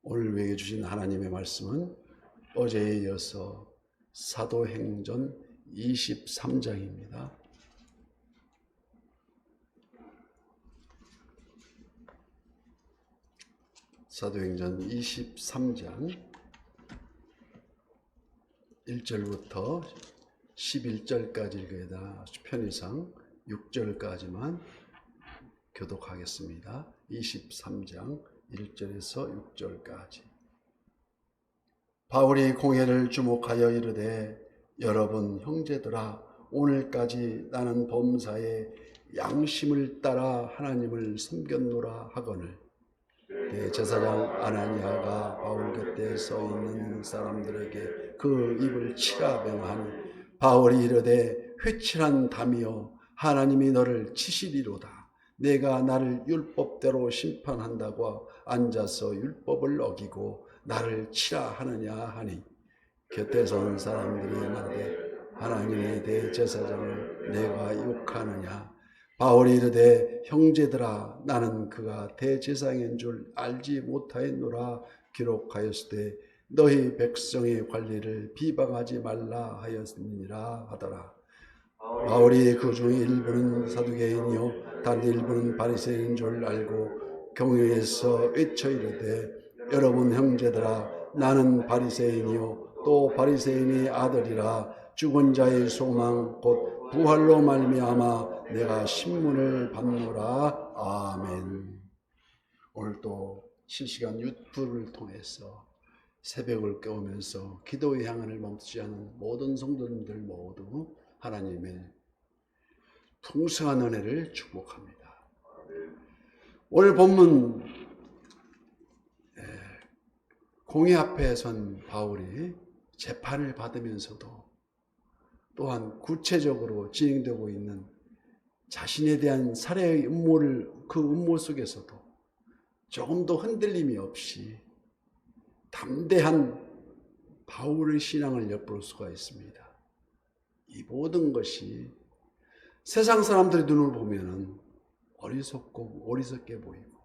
오늘 우리에게 주신 하나님의 말씀은 어제에 이어서 사도행전 23장입니다. 사도행전 23장 1절부터 11절까지 읽어야 편의상 6절까지만 교독하겠습니다. 23장 1절에서 6절까지. 바울이 공회를 주목하여 이르되, 여러분 형제들아, 오늘까지 나는 범사에 양심을 따라 하나님을 섬겼노라 하거늘, 대제사장 아나니아가 바울 곁에 서 있는 사람들에게 그 입을 치라 명하니, 바울이 이르되, 회칠한 담이여, 하나님이 너를 치시리로다. 내가 나를 율법대로 심판한다고 앉아서 율법을 어기고 나를 치라 하느냐 하니, 곁에 선 사람들이 말하되, 하나님의 대제사장을 내가 욕하느냐? 바울이 이르되, 형제들아, 나는 그가 대제사장인 줄 알지 못하였노라 기록하였으되 너희 백성의 관리를 비방하지 말라 하였느니라 하더라. 바울이 그 중 일부는 사두개인이요 다른 일부는 바리새인인 줄 알고 경외에서 외쳐 이르되, 여러분 형제들아, 나는 바리새인이요 또 바리새인의 아들이라. 죽은 자의 소망 곧 부활로 말미암아 내가 신문을 받노라. 아멘. 오늘도 실시간 유튜브를 통해서 새벽을 깨우면서 기도의 향연을 멈추지 않은 모든 성도님들 모두 하나님의 풍성한 은혜를 축복합니다. 오늘 본문 공회 앞에 선 바울이 재판을 받으면서도 또한 구체적으로 진행되고 있는 자신에 대한 살해의 음모를, 그 음모 속에서도 조금도 흔들림이 없이 담대한 바울의 신앙을 엿볼 수가 있습니다. 이 모든 것이 세상 사람들의 눈을 보면은 어리석고 어리석게 보이고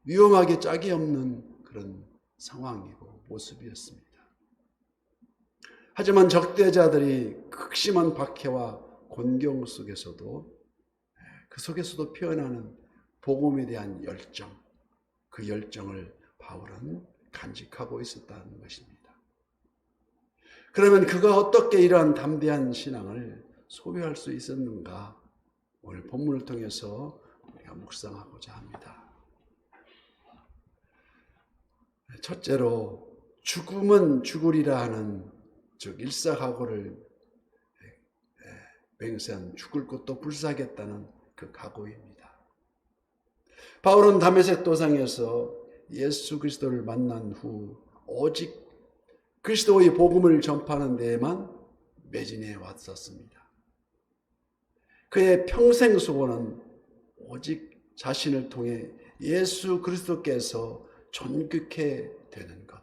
위험하게 짝이 없는 그런 상황이고 모습이었습니다. 하지만 적대자들이 극심한 박해와 곤경 속에서도, 그 속에서도 피어나는 복음에 대한 열정, 그 열정을 바울은 간직하고 있었다는 것입니다. 그러면 그가 어떻게 이러한 담대한 신앙을 소유할 수 있었는가? 오늘 본문을 통해서 우리가 묵상하고자 합니다. 첫째로, 죽음은 죽으리라 하는, 즉 일사각오를 맹세한, 죽을 것도 불사하겠다는 그 각오입니다. 바울은 다메섹 도상에서 예수 그리스도를 만난 후 오직 그리스도의 복음을 전파하는 데에만 매진해 왔었습니다. 그의 평생 소원은 오직 자신을 통해 예수 그리스도께서 존귀케 되는 것.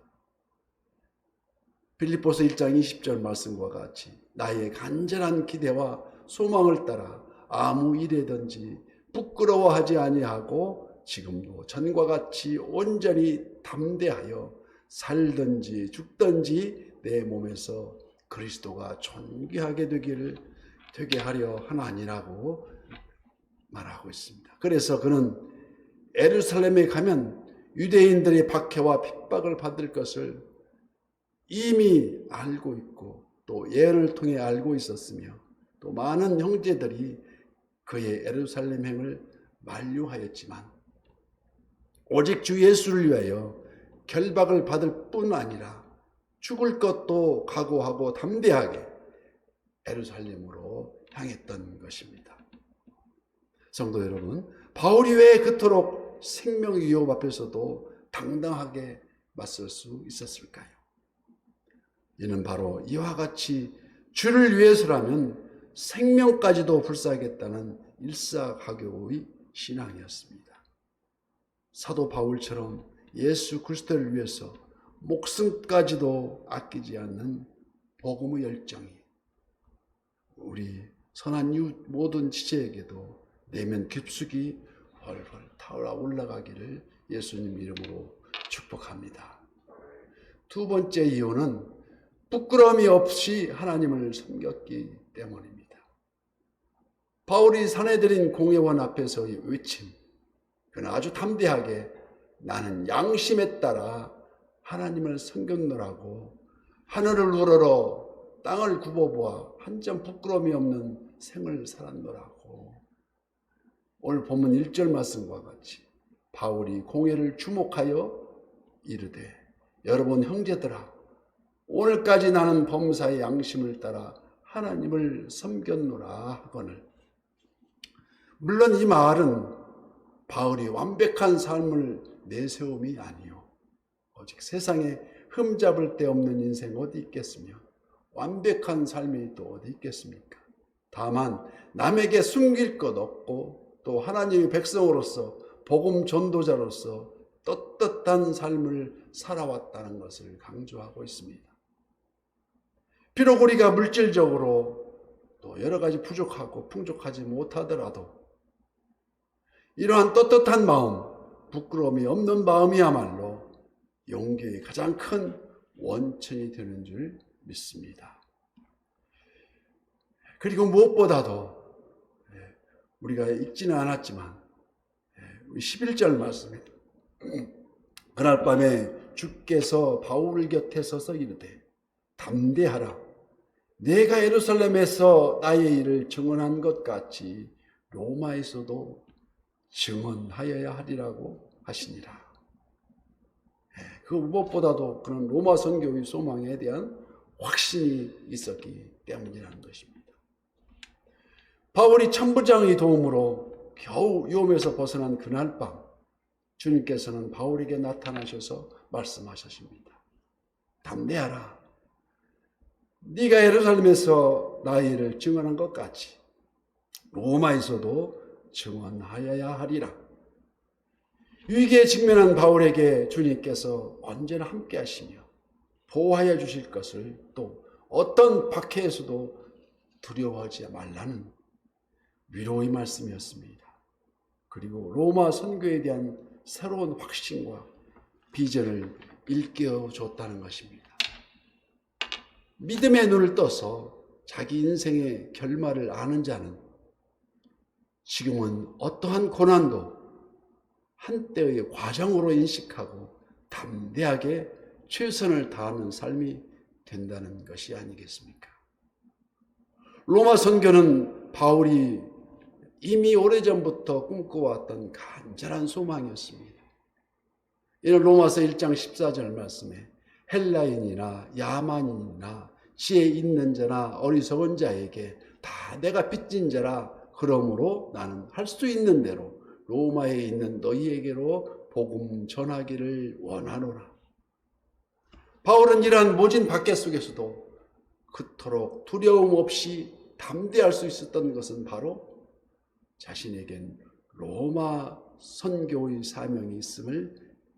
빌립보서 1장 20절 말씀과 같이 나의 간절한 기대와 소망을 따라 아무 일에든지 부끄러워하지 아니하고 지금도 전과 같이 온전히 담대하여 살든지 죽든지 내 몸에서 그리스도가 존귀하게 되게 하려 하나니라고 말하고 있습니다. 그래서 그는 예루살렘에 가면 유대인들의 박해와 핍박을 받을 것을 이미 알고 있고 또 예언을 통해 알고 있었으며, 또 많은 형제들이 그의 예루살렘행을 만류하였지만 오직 주 예수를 위하여 결박을 받을 뿐 아니라 죽을 것도 각오하고 담대하게 예루살렘으로 향했던 것입니다. 성도 여러분, 바울이 왜 그토록 생명의 위협 앞에서도 당당하게 맞설 수 있었을까요? 이는 바로 이와 같이 주를 위해서라면 생명까지도 불사하겠다는 일사각오의 신앙이었습니다. 사도 바울처럼 예수 그리스도를 위해서 목숨까지도 아끼지 않는 복음의 열정이 우리 선한 이웃 모든 지체에게도 내면 깊숙이 훨훨 타올라 올라가기를 예수님 이름으로 축복합니다. 축복합니다. 두 번째 이유는 부끄러움이 없이 하나님을 섬겼기 때문입니다. 바울이 사내들인 공회원 앞에서의 외침, 그는 아주 담대하게 나는 양심에 따라 하나님을 섬겼노라고 하늘을 우러러 땅을 굽어보아 한 점 부끄러움이 없는 생을 살았노라고. 오늘 본문 1절 말씀과 같이 바울이 공회를 주목하여 이르되 여러분 형제들아 오늘까지 나는 범사의 양심을 따라 하나님을 섬겼노라 하거늘. 물론 이 말은 바울이 완벽한 삶을 내세움이 아니요 오직 세상에 흠잡을 데 없는 인생 어디 있겠으며 완벽한 삶이 또 어디 있겠습니까? 다만 남에게 숨길 것 없고 또 하나님의 백성으로서 복음 전도자로서 떳떳한 삶을 살아왔다는 것을 강조하고 있습니다. 비록 우리가 물질적으로 또 여러 가지 부족하고 풍족하지 못하더라도 이러한 떳떳한 마음, 부끄러움이 없는 마음이야말로 용기의 가장 큰 원천이 되는 줄 믿습니다. 그리고 무엇보다도 우리가 읽지는 않았지만 11절 말씀에 그날 밤에 주께서 바울 곁에 서서 이르되 담대하라 내가 예루살렘에서 나의 일을 증언한 것 같이 로마에서도 증언하여야 하리라고 하시니라. 그 무엇보다도 그런 로마 선교의 소망에 대한 확신이 있었기 때문이라는 것입니다. 바울이 천부장의 도움으로 겨우 위험에서 벗어난 그날 밤 주님께서는 바울에게 나타나셔서 말씀하셨습니다. 담대하라. 네가 예루살렘에서 나의 일을 증언한 것 같이 로마에서도 증언하여야 하리라. 위기에 직면한 바울에게 주님께서 언제나 함께 하시며 보호하여 주실 것을 또 어떤 박해에서도 두려워하지 말라는 위로의 말씀이었습니다. 그리고 로마 선교에 대한 새로운 확신과 비전을 일깨워 줬다는 것입니다. 믿음의 눈을 떠서 자기 인생의 결말을 아는 자는 지금은 어떠한 고난도 한때의 과정으로 인식하고 담대하게 최선을 다하는 삶이 된다는 것이 아니겠습니까? 로마 선교는 바울이 이미 오래전부터 꿈꿔왔던 간절한 소망이었습니다. 이는 로마서 1장 14절 말씀에 헬라인이나 야만인이나 지혜 있는 자나 어리석은 자에게 다 내가 빚진 자라 그러므로 나는 할 수 있는 대로 로마에 있는 너희에게로 복음 전하기를 원하노라. 바울은 이러한 모진 박해 속에서도 그토록 두려움 없이 담대할 수 있었던 것은 바로 자신에겐 로마 선교의 사명이 있음을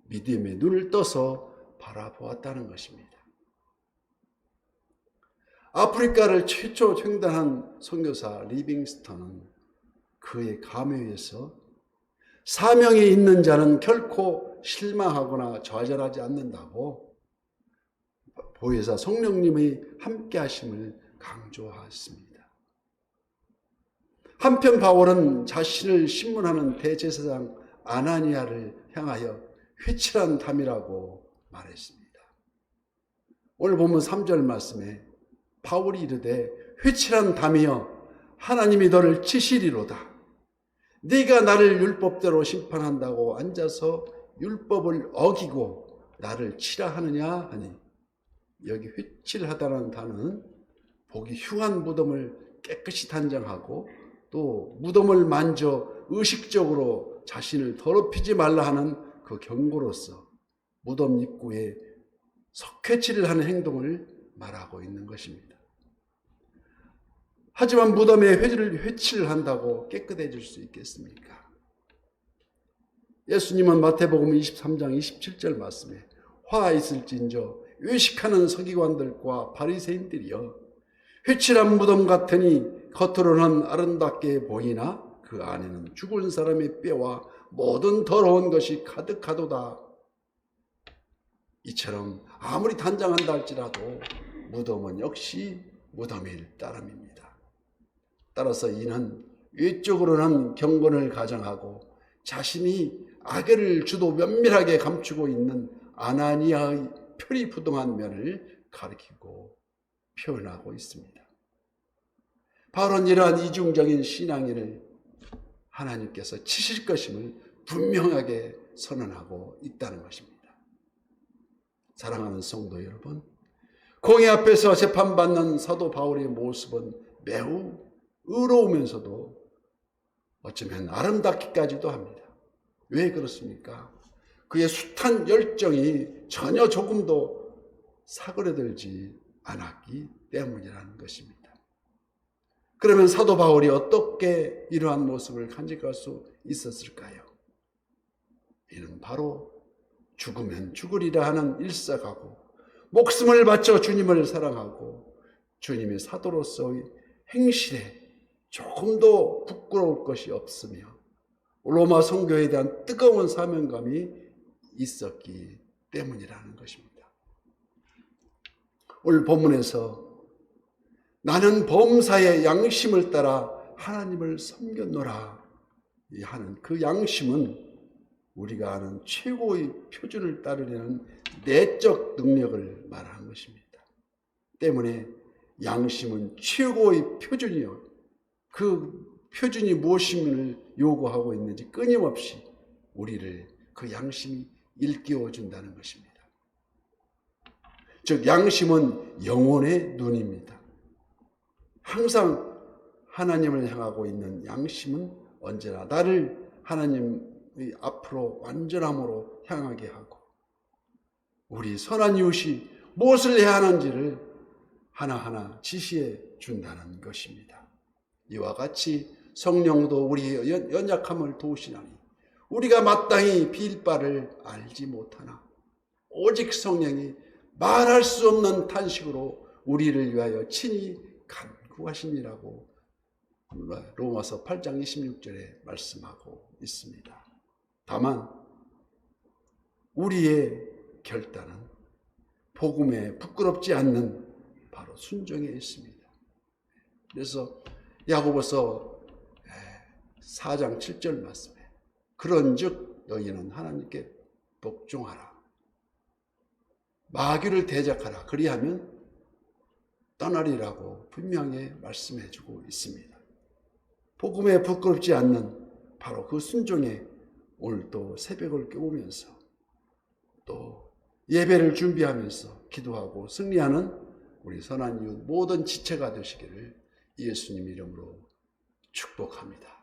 믿음의 눈을 떠서 바라보았다는 것입니다. 아프리카를 최초 횡단한 선교사 리빙스턴은 그의 감회에서 사명이 있는 자는 결코 실망하거나 좌절하지 않는다고 보혜사 성령님의 함께하심을 강조했습니다. 한편 바울은 자신을 신문하는 대제사장 아나니아를 향하여 회칠한 담이라고 말했습니다. 오늘 보면 3절 말씀에 바울이 이르되 회칠한 담이여 하나님이 너를 치시리로다. 네가 나를 율법대로 심판한다고 앉아서 율법을 어기고 나를 치라 하느냐 하니, 여기 회칠하다는 단어는 보기 흉한 무덤을 깨끗이 단장하고 또 무덤을 만져 의식적으로 자신을 더럽히지 말라 하는 그 경고로서 무덤 입구에 석회칠을 하는 행동을 말하고 있는 것입니다. 하지만 무덤에 회칠을 한다고 깨끗해질 수 있겠습니까? 예수님은 마태복음 23장 27절 말씀에 화 있을진저 외식하는 서기관들과 바리새인들이여 회칠한 무덤 같으니 겉으로는 아름답게 보이나 그 안에는 죽은 사람의 뼈와 모든 더러운 것이 가득하도다. 이처럼 아무리 단장한다 할지라도 무덤은 역시 무덤일 따름입니다. 따라서 이는 외적으로는 경건을 가정하고 자신이 악을 주도 면밀하게 감추고 있는 아나니아의 표리부동한 면을 가리키고 표현하고 있습니다. 바울은 이러한 이중적인 신앙인을 하나님께서 치실 것임을 분명하게 선언하고 있다는 것입니다. 사랑하는 성도 여러분, 공의 앞에서 재판받는 사도 바울의 모습은 매우 의로우면서도 어쩌면 아름답기까지도 합니다. 왜 그렇습니까? 그의 숱한 열정이 전혀 조금도 사그러들지 않았기 때문이라는 것입니다. 그러면 사도 바울이 어떻게 이러한 모습을 간직할 수 있었을까요? 이는 바로 죽으면 죽으리라 하는 일사가고 목숨을 바쳐 주님을 사랑하고 주님의 사도로서의 행실에 조금도 부끄러울 것이 없으며 로마 성교에 대한 뜨거운 사명감이 있었기 때문이라는 것입니다. 오늘 본문에서 나는 범사의 양심을 따라 하나님을 섬겼노라 하는 그 양심은 우리가 아는 최고의 표준을 따르려는 내적 능력을 말하는 것입니다. 때문에 양심은 최고의 표준이요. 그 표준이 무엇임을 요구하고 있는지 끊임없이 우리를 그 양심이 일깨워 준다는 것입니다. 즉 양심은 영혼의 눈입니다. 항상 하나님을 향하고 있는 양심은 언제나 나를 하나님의 앞으로 완전함으로 향하게 하고 우리 선한 이웃이 무엇을 해야 하는지를 하나하나 지시해 준다는 것입니다. 이와 같이 성령도 우리의 연약함을 도우시나니 우리가 마땅히 빌 바를 알지 못하나 오직 성령이 말할 수 없는 탄식으로 우리를 위하여 친히 간구하시니라고 로마서 8장 26절에 말씀하고 있습니다. 다만 우리의 결단은 복음에 부끄럽지 않는 바로 순종에 있습니다. 그래서 야고보서 4장 7절 말씀에 그런즉 너희는 하나님께 복종하라. 마귀를 대적하라. 그리하면 떠나리라고 분명히 말씀해주고 있습니다. 복음에 부끄럽지 않는 바로 그 순종에 오늘 또 새벽을 깨우면서 또 예배를 준비하면서 기도하고 승리하는 우리 선한 이웃 모든 지체가 되시기를 예수님 이름으로 축복합니다.